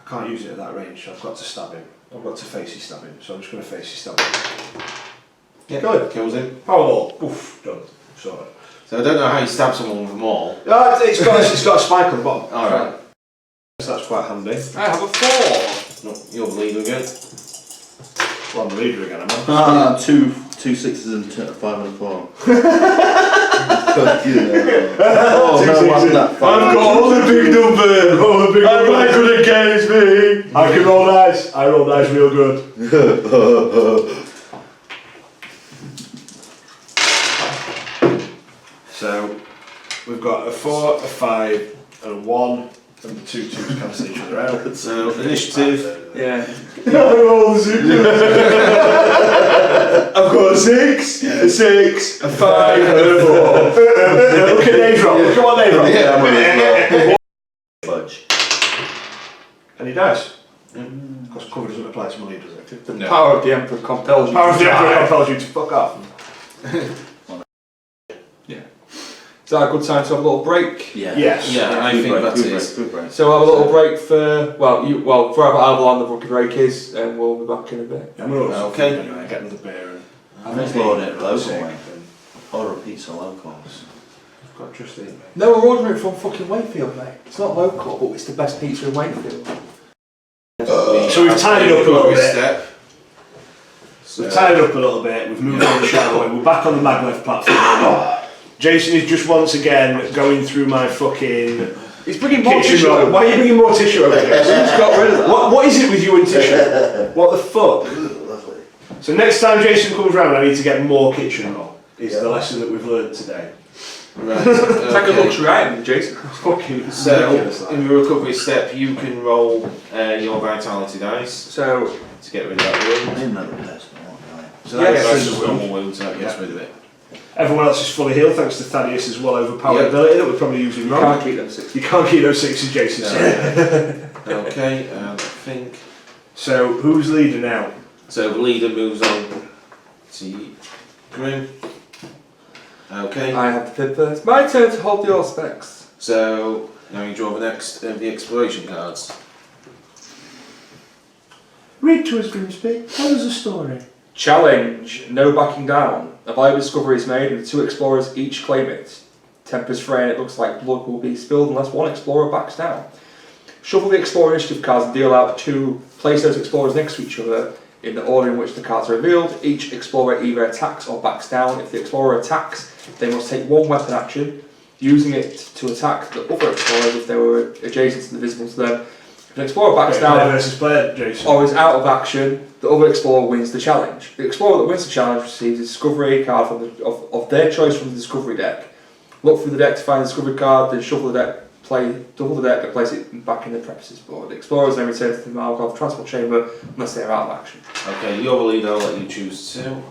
can't use it at that range, so I've got to stab him. I've got to facey stab him, so I'm just going to facey stab him. Yeah, Good. kills him. Powerball. Oof, done. Sorry. So I don't know how you stab someone with them all. It's got a spike on the bottom. Alright. So that's quite handy. I have a 4. No, you're the leader again. Well, I'm the leader again, am I? Two 6s and 5 and a 4. Fuck you. Oh no, I'm that I've got all the big numbers. All the big numbers. I'm not good at games, me. I can roll dice. I roll dice real good. So we've got a 4, a 5, and a 1, and the 2 2s cancel each other out. So initiative. Yeah. I rolled a 6. I've got a 6, a 6, a 5, and a 4. Look at Dave's roll. Look at what Dave rolled. Yeah, Fudge. And he dies. Because cover doesn't apply to Malie, does it? The power of the Emperor compels you. Power of the to Emperor die. compels you to fuck off. Is that a good time to have a little break? Yeah. Yes. Yeah, I think that is. Good break. So we'll have a little break for, for how long the rookie break is, and we'll be back in a bit. I'm going to Okay. anyway, get another beer and Explore it local sick way. and Or a pizza locals. I've got trust in it, mate. No, we're ordering it from fucking Wakefield, mate. It's not local, but it's the best pizza in Wakefield. So we've tidied up a little bit. Step. We've tidied up a little bit, we've moved on the shower, we're back on the maglev platform. Jason is just once again going through my fucking He's bringing more kitchen tissue roll. over. Why are you bringing more tissue over, Jason? He's got rid of that. What is it with you and tissue? What the fuck? Lovely. So next time Jason comes round, I need to get more kitchen roll. Is the lesson that we've learned today. Right. It's like a Okay. luxury item, Jason. Fucking So, ridiculous, that. in the recovery step, you can roll your vitality dice So, to get rid of that I wound. didn't know the best one. So that Yes. gets rid of That's the a wound. normal wound, so that gets rid of it. Everyone else is fully healed thanks to Thaddeus' well overpowered Yep. ability that we're probably using you wrong. can't keep them 6. You can't keep those 6s, Jason said. Okay, and I think. So who's leader now? So the leader moves on to Grim. Okay, I have to pick first. My turn to hold your specs. so now you draw the next of the exploration cards. Read to us, Grimsby. Tell us a story. Challenge, no backing down. A valuable discovery is made and the 2 explorers each claim it. Tempers fray and it looks like blood will be spilled unless one explorer backs down. Shuffle the explorer initiative cards and deal out 2. Place those explorers next to each other in the order in which the cards are revealed. Each explorer either attacks or backs down. If the explorer attacks, they must take 1 weapon action, using it to attack the other explorers if they were adjacent and visible to them. If an explorer backs Player down versus player, Jason. or is out of action, the other explorer wins the challenge. The explorer that wins the challenge receives a discovery card from of their choice from the discovery deck. Look through the deck to find the discovery card, then shuffle the deck, double the deck and place it back in the premises board. The explorers then return to the Markov transport chamber unless they are out of action. Okay, you're the leader, I'll let you choose 2.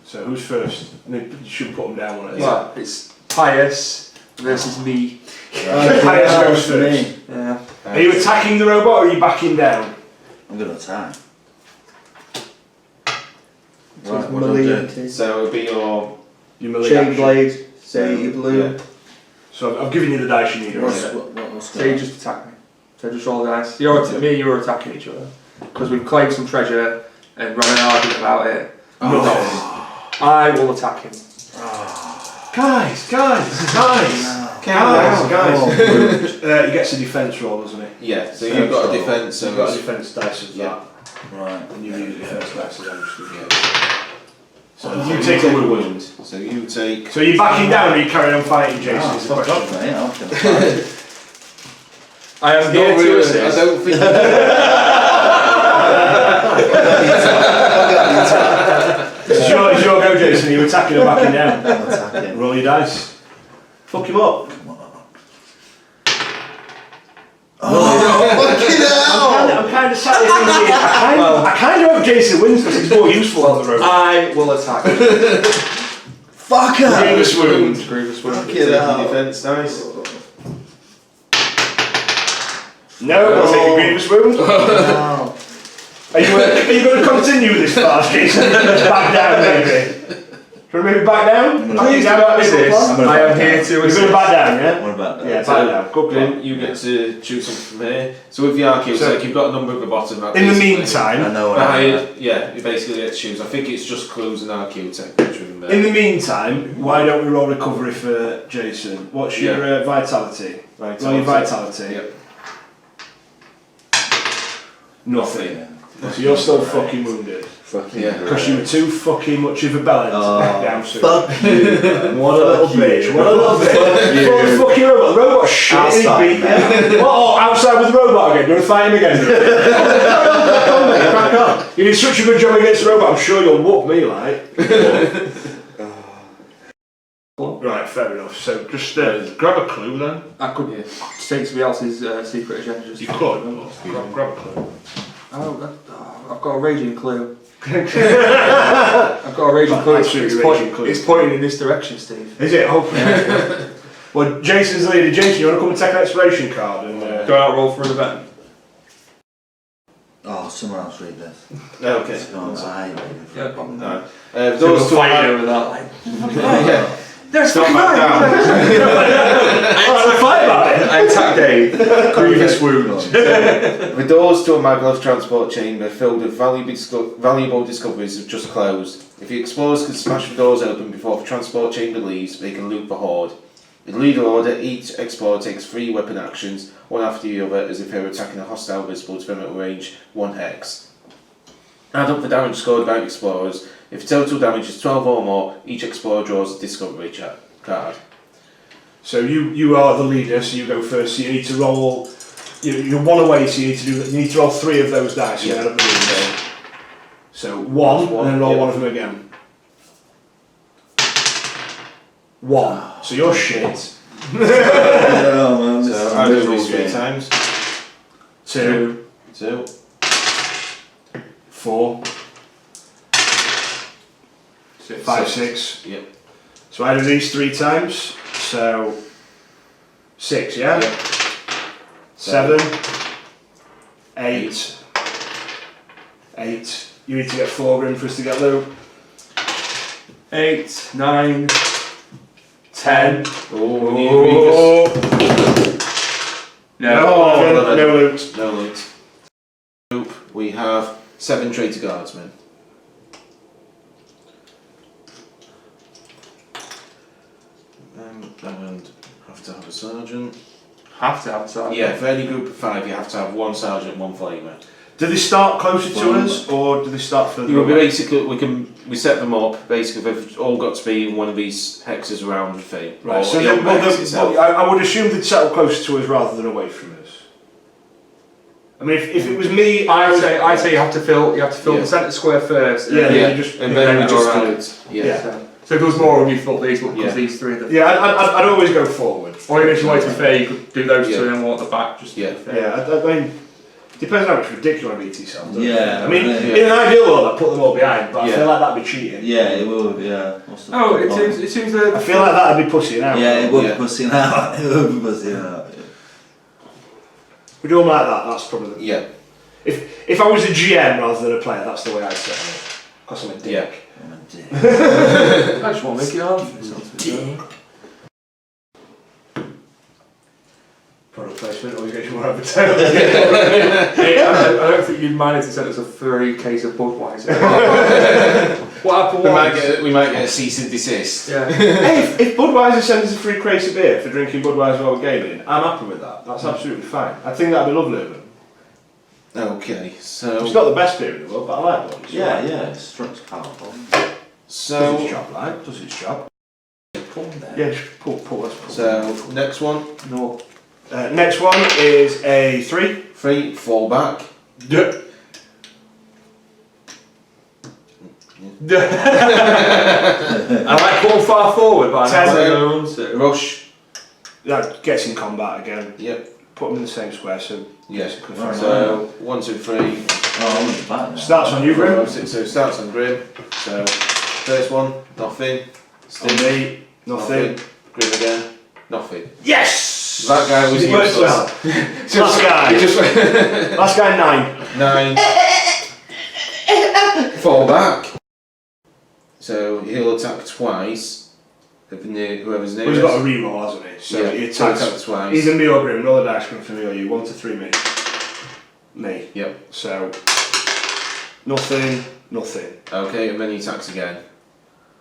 So who's first? You should put them down one at a time. Well, it's Pius versus me. Pius goes first. Yeah. Are you attacking the robot or are you backing down? I'm going to attack. So Right, it's what do I melee do? into So it'll be your. You melee chain action. blade, say you blue. Yeah. So I've given you the dice you need What's, already. what's So you just attack me. So just roll the dice. Me and you are attacking each other. Because we've claimed some treasure and run an argument about it. I will attack him. Guys! He gets a defence roll, doesn't he? Yeah, so you've got a defence, so You've got a it's- defence dice of Yeah. Right. that, and you use defence dice as well. So You take a wound. So you take. So are you backing down or are you carrying on fighting, Jason? Oh, is the fuck question. off, mate. I'm going to fight. I am Not here to really, assist. I don't think. It's your go, Jason. Are you attacking or backing down? I'm attacking. Roll your dice. Fuck him up. I'm kind of sat there thinking, I kind of hope Jason wins because he's more useful on the road. I will attack him. Fucker! Grievous wound. Grievous wound. Fuck Take it your out. defence dice. No, I'll take a grievous wound. Wow. Are you going to continue this fast, Jason? Back down, maybe. Shall we maybe back down? Please do not resist. I am here to You're assist. going to back down, yeah? What about that? Yeah, back down. Good plan. Grim, you get to choose something from here. So with the archaeotech, So- you've got a number at the bottom. that In the basically- meantime, I know what Yeah, you basically get to choose. I think it's just clues and archaeotech which are in there. in the meantime, why don't we roll recovery for Jason? What's your vitality? Roll your vitality. Yep. Nothing. So you're still fucking wounded. Fucking Yeah. Because you were too fucking much of a bellend to back down soon. Fuck you, man. What a little Fuck you. bitch. What a little bitch. Fuck you. Fucking robot. The robot's shit. Outside, He beat you. What? Oh, outside with the robot again. Do you want to fight him again? Crack on, mate. Crack on. You did such a good job against the robot. I'm sure you'll whoop me, like. Right, fair enough. So just grab a clue then. I could take somebody else's secret agenda. Just You could. Grab a clue. I've got a raging clue. I've got a raging clue. It's pointing in this direction, Steve. Is it? Oh. Well, Jason's the leader. Jason, you want to come and take an exploration card and Go out roll for an event. Oh, someone else read this. Okay. No, I ain't reading it. Yeah, probably. No. Those Those two fighting are... over that. Like, Yeah. there's Stop back down. I fight about it. I attack Dave. Grievous wound. The doors to a maglev transport chamber filled with valuable discoveries have just closed. If the explorers can smash the doors open before the transport chamber leaves, they can loot the horde. In leader order, each explorer takes 3 weapon actions, one after the other, as if they were attacking a hostile visible to them at range 1 hex. Add up the damage scored by the explorers. If total damage is 12 or more, each explorer draws a discovery card. So you are the leader, so you go first. So you need to roll. You're one away, so you need to roll 3 of those dice. Yeah. So one, and then roll yeah. one of them again. 1. So you're shit. Oh, man. This So is I a do miserable these 3 game. times. 2, 2. 4, 5, 6. Yep. So I do these 3 times. So 6, yeah. Yep. 7, 8. 8. You need to get 4 in for us to get loot. 8, 9, 10. Oh, we need Regus. No loot. No loot. Group, we have 7 traitor guardsmen. And have to have a sergeant. Have to have a sergeant. Yeah, for any group of 5, you have to have 1 sergeant, 1 flamer. Do they start closer to us, or do they start further You will be away? basically we set them up. Basically, they've all got to be in one of these hexes around the thing. Right, or so the then, other hex itself. I would assume they'd settle closer to us rather than away from us. I mean, if it was me, I say you have to fill Yeah. the centre square first. Yeah, Yeah, you just- and then we go just around. do it. Yeah. Yeah. So if there was more and you thought these, but because Yeah. these 3 are the. Yeah, I'd always go forward. Or even if you wanted to be fair, you could do those 2 Yeah. and then one at the back. Just Yeah. to be fair. Yeah, I mean, depends how much ridiculous you want to be to yourself. doesn't Yeah, it? I mean, yeah. in an ideal world, I'd put them all behind, but I Yeah. feel like that'd be cheating. Yeah, it would, yeah. What's the Oh, point? it seems that. I feel like that'd be pussying out. Yeah, it would Yeah. be pussing out. It would be pussing out. We do them like that. That's probably. The, Yeah. if I was a GM rather than a player, that's the way I'd set it. Because I'm a dick. Yeah. I'm a dick. I just want to make it hard for myself. to do. Product placement always gets you more advertising. Hey, I don't think you'd mind if they sent us a free case of Budweiser. What happened was? We might get a cease and desist. Yeah. Hey, if Budweiser sends us a free crate of beer for drinking Budweiser while we're gaming, I'm happy with that. That's absolutely fine. I think that'd be lovely of them. Okay, It's so not the best beer in the world, but I like one. It's Yeah, alright. yeah, Struck's powerful. Does so its job, right? Does its job. Come there. Yeah, just pull this. so next one, No. Next one is a 3. 3, fall back. Yeah. I like going far forward, but I Ten. know where to run to. Rush. That gets in combat again. Yep. Put them in the same square, so Yes. confirm. So 1, 2, 3. Oh, I'm at the back now. Starts on you, Grim. So it starts on Grim. So first one, nothing. On me, nothing. Grim again, nothing. Yes! That guy was It works useless. well. Last guy. Last guy 9. 9. Fall back. So he'll attack twice. Whoever's nearest. Well, he's got a reroll, hasn't he? So yeah, he he'll attacks. attack twice. He's going to be over him. Roll a dice from me or you. 1 to 3 me. Me. Yep. So nothing. Nothing. Okay, and then he attacks again.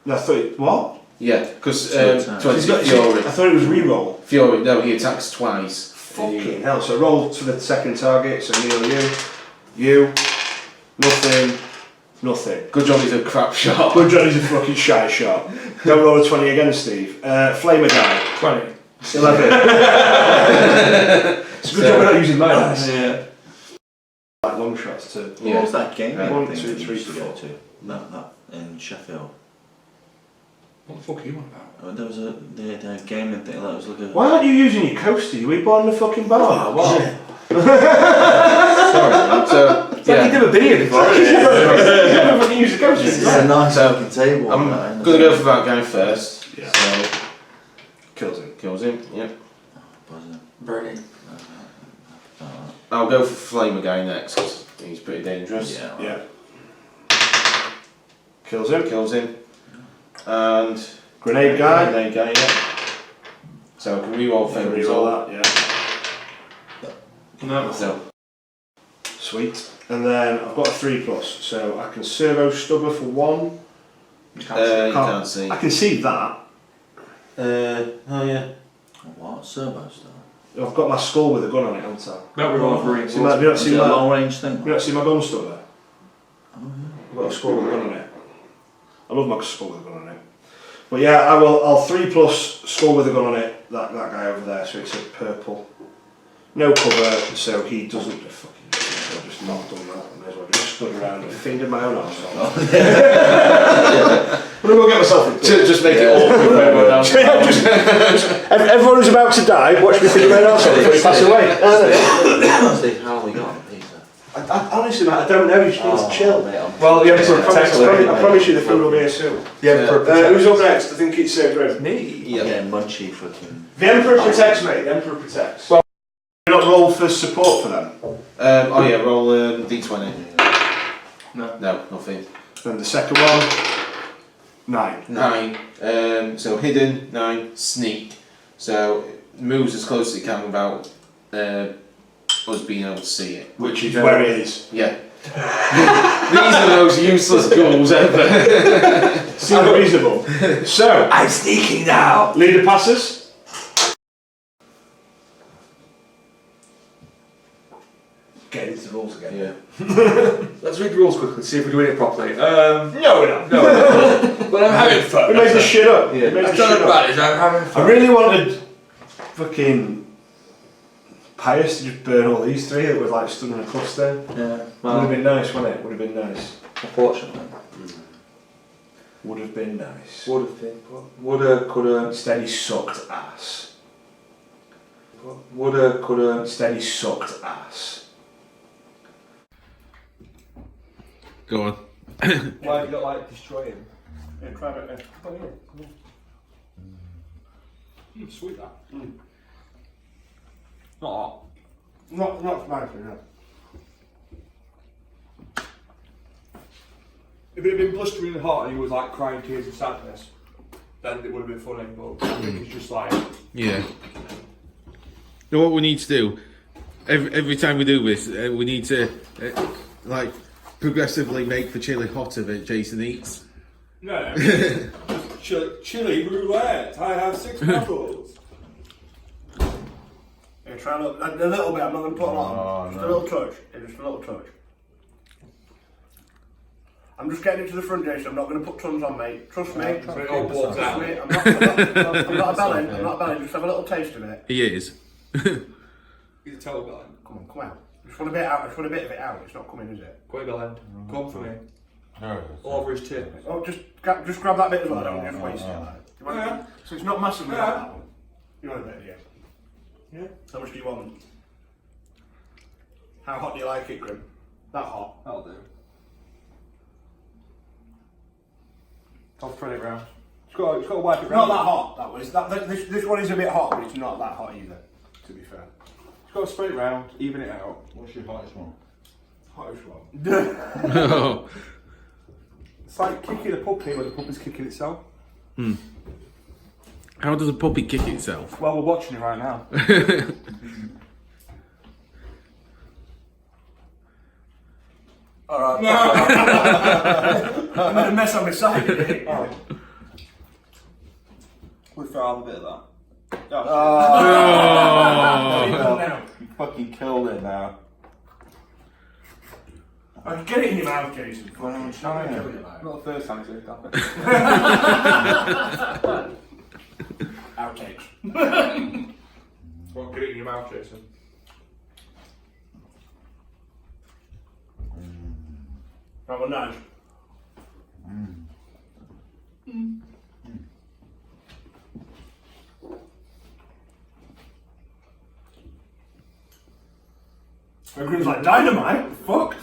No, I thought what? Yeah, because So 20 He's got, Fury. I thought it was reroll. Fury, no, he attacks twice. Fucking hell. So roll for the second target. So me or you. You. Nothing. Nothing. Good job, he's a crap shot. Good job, he's a fucking shy shot. Don't roll a 20 again, Steve. Flamer guy. 20. 11. It's a good job we're not using my dice. Yeah. Like long shots too. What was that game? Yeah. 1, thing 2, that you 3, used to go 4. to? That in Sheffield. What the fuck are you on about? There was a gaming thing that was like a. Why aren't you using your coaster? Were you born in a fucking bar? Sorry. So, It's like you've never been here before. You never fucking use a coaster. It's a nice open table. I'm that, going to go for that guy first. Yeah. So, Kills him. kills him, yep. Burning. I'll go for Flamer guy next, 'cause he's pretty dangerous. Yeah. Yeah. Kills him. Kills him. And Grenade guy. Grenade guy, yeah. So I can reroll Can Flamer we as roll well. that? Yeah. No. So, Sweet. And then I've got a 3+, so I can servo stubber for 1. you can't see. I can see that. Oh yeah. What? Servo stuff? I've got my skull with a gun on it, haven't I? No, we're on for See my, have you not Is seen it a my, long range thing? you not seen my gun stubber? Oh, I've got a skull with a gun on it. I love my skull with a gun on it. But yeah, I'll 3+ skull with a gun on it. That guy over there, so it's a purple. No cover, so he doesn't. Fucking. I've just not done that. I may as well just stood around and fingered my own arsehole. I'm gonna go get myself a Just make it awkward for everyone else. Everyone who's about to die, watch me finger my own arsehole before he pass away. Steve, how have we got on pizza? I honestly, man, I don't know. You just need to chill. Well, the I Emperor protects promise you the food will be here soon. The Emperor Who's protects. up next? I think it's Grim. Me? Yeah. Getting munchy fucking. The Emperor protects, mate. The Emperor protects. Well, you not roll for support for them. Oh yeah, roll D20. No. No, nothing. Then the second one, 9. 9. So hidden, 9. Sneak. So it moves as close as it can without us being able to see it. Which is where it is. Yeah. These are the most useless ghouls ever. Seems reasonable. So, I'm sneaking now! leader passes. Get into the rules again. Yeah. Let's read the rules quickly, see if we're doing it properly. No, we're not. No, but I'm having fun. We made this shit up. Yeah. We made That's this not shit up. bad, is I'm having fun. I really wanted fucking Pius to just burn all these 3 that were like stood in a cluster. Yeah, Would have well, been nice, wouldn't it? Would have been nice. unfortunately. Would have been nice. Would have been, but woulda, coulda, Instead he sucked ass. woulda, coulda. Instead he sucked ass. Go on. Why have you not like destroy him? Yeah, try it. Come on in. Sweet that. Not hot. Not spicy, no. If it had been blistering hot and he was like crying tears of sadness, then it would have been funny, but I think it's just like... Yeah. Now what we need to do, every time we do this, we need to like progressively make the chili hotter that Jason eats. No. Chili roulette. I have 6 bottles. Yeah, try a little bit. I'm not going to put a lot on. Just a little touch. Yeah, just a little touch. I'm just getting it to the front, Jason. I'm not going to put tons on, mate. Trust me. So it all blows out. Trust me. I'm not a bellend. I'm not a bellend. Just have a little taste of it. He is. He's a total bellend. Come on, come out. I just want a bit out. I just want a bit of it out. It's not coming, is it? Quite bellend. Come for me. All over his tip. Oh, just grab that bit as well. Don't just waste it. You want Yeah. So it's not massively Yeah. like that one. You want a bit, yeah. Yeah. How much do you want? How hot do you like it, Grim? That hot? That'll do. I'll spread it round. It's got to wipe it Not round. that hot. That one. This one is a bit hot, but it's not that hot either. to be fair. Just go straight round, even it out. What's your hottest one? Hottest one. It's like kicking a puppy when the puppy's kicking itself. How does a puppy kick itself? Well, we're watching it right now. Alright. I made a mess on my side. Oh. We'll throw a bit of that. Oh. You fucking killed it now. I get it in your mouth, Jason. I'm trying. Not the first time it's happened. Outtakes. Well, get it in your mouth, Jason. Have a nudge. Everyone's like dynamite. Fuck.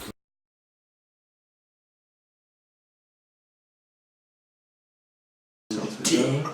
Yeah.